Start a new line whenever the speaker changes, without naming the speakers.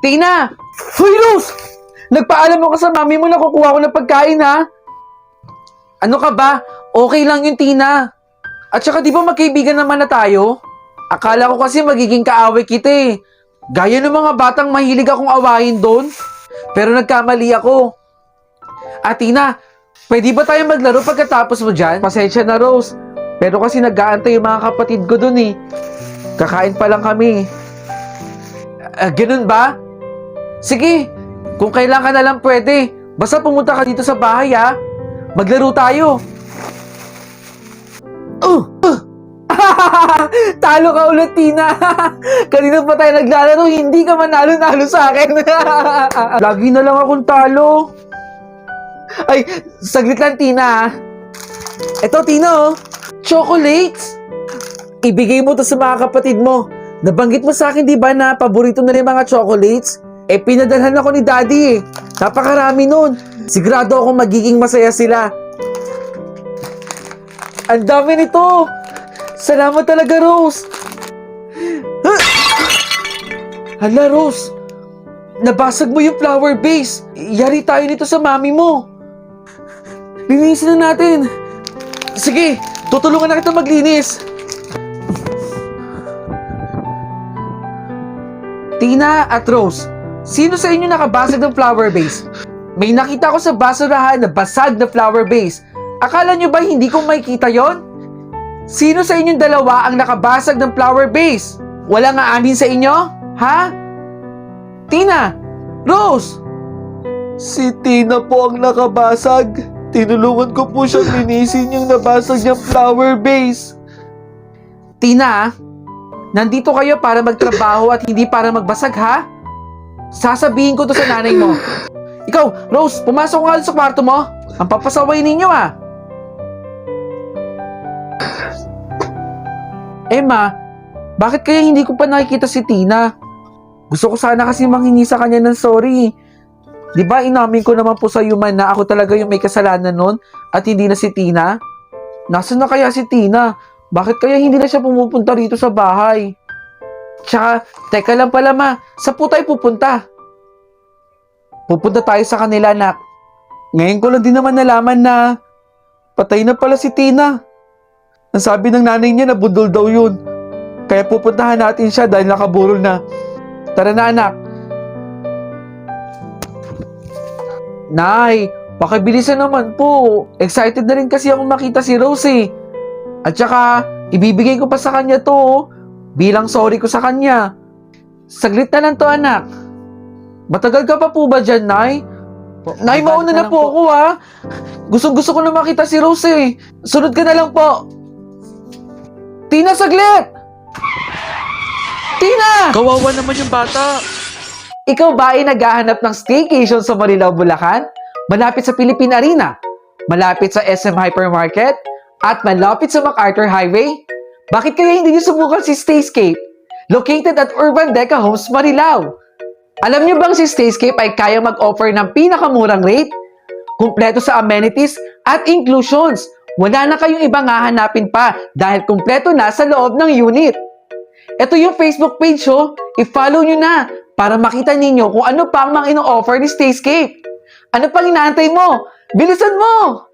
Tina! Hoy, Rose! Nagpaalam mo ka sa mami mo na kukuha ko ng pagkain, ha? Ano ka ba? Okay lang yun, Tina. At saka di ba magkaibigan naman na tayo? Akala ko kasi magiging kaaway kita eh. Gaya ng mga batang mahilig akong awayin doon. Pero nagkamali ako. Tina, pwede ba tayo maglaro pagkatapos mo dyan? Pasensya na, Rose. Pero kasi nag-aantay yung mga kapatid ko doon eh. Kakain pa lang kami. Ganun ba? Sige, kung kailan ka na lang pwede. Basta pumunta ka dito sa bahay ha. Maglaro tayo. Talo ka ulit, Tina. Kanina pa tayo naglalaro, hindi ka manalo-nalo sa akin. Lagi na lang akong talo. Ay, saglit lang, Tina. Eto, Tina, oh. Chocolates. Ibigay mo to sa mga kapatid mo. Nabanggit mo sa akin, di ba, na paborito na rin mga chocolates? Pinadalhan ako ni Daddy eh. Napakarami nun. Sigurado akong magiging masaya sila. Ang dami nito. Salamat talaga, Rose. Hala, Rose. Nabasag mo yung flower vase. Yari tayo nito sa mami mo. Linisin na natin. Sige, tutulungan na kita maglinis. Tina at Rose, sino sa inyo nakabasag ng flower vase? May nakita ko sa basurahan na basag na flower vase. Akala nyo ba hindi ko makikita yon? Sino sa inyong dalawa ang nakabasag ng flower vase? Wala nga amin sa inyo? Ha? Tina! Rose! Si Tina po ang nakabasag. Tinulungan ko po siyang linisin yung nabasag niyang flower vase. Tina, nandito kayo para magtrabaho at hindi para magbasag, ha? Sasabihin ko to sa nanay mo. Ikaw, Rose, pumasok ka sa kwarto mo. Ang papasaway ninyo, ah. Emma, bakit kaya hindi ko pa nakikita si Tina? Gusto ko sana kasi manghingi sa kanya ng sorry. Di ba inamin ko naman po sa human na ako talaga yung may kasalanan nun at hindi na si Tina? Nasaan na kaya si Tina? Bakit kaya hindi na siya pumupunta rito sa bahay? Tsaka, teka lang pala ma, saan po tayo pupunta? Pupunta tayo sa kanila, anak. Ngayon ko lang din naman nalaman na patay na pala si Tina. Ang sabi ng nanay niya na budol daw yun. Kaya pupuntahan natin siya dahil nakaburol na. Tara na, anak. Nay, pakibilisan naman po. Excited na rin kasi ako makita si Rose eh. At saka, ibibigay ko pa sa kanya to bilang sorry ko sa kanya. Saglit na lang to, anak. Matagal ka pa po ba dyan, Nay? Nay, mauna na po ako ha. Gusto ko na makita si Rose eh. Sunod ka na lang po. Tina, saglit! Tina! Kawawa naman yung bata. Ikaw ba ay naghahanap ng staycation sa Marilao, Bulacan? Malapit sa Philippine Arena? Malapit sa SM Hypermarket? At malapit sa MacArthur Highway? Bakit kaya hindi niyo subukan si Stayscape? Located at Urban Deca Homes, Marilao. Alam niyo bang si Stayscape ay kaya mag-offer ng pinakamurang rate? Kumpleto sa amenities at inclusions. Wala na kayong ibang hahanapin pa dahil kumpleto na sa loob ng unit. Ito yung Facebook page, oh. I-follow nyo na para makita ninyo kung ano pa ang mga ino-offer ni Stayscape. Ano pang inaantay mo? Bilisan mo!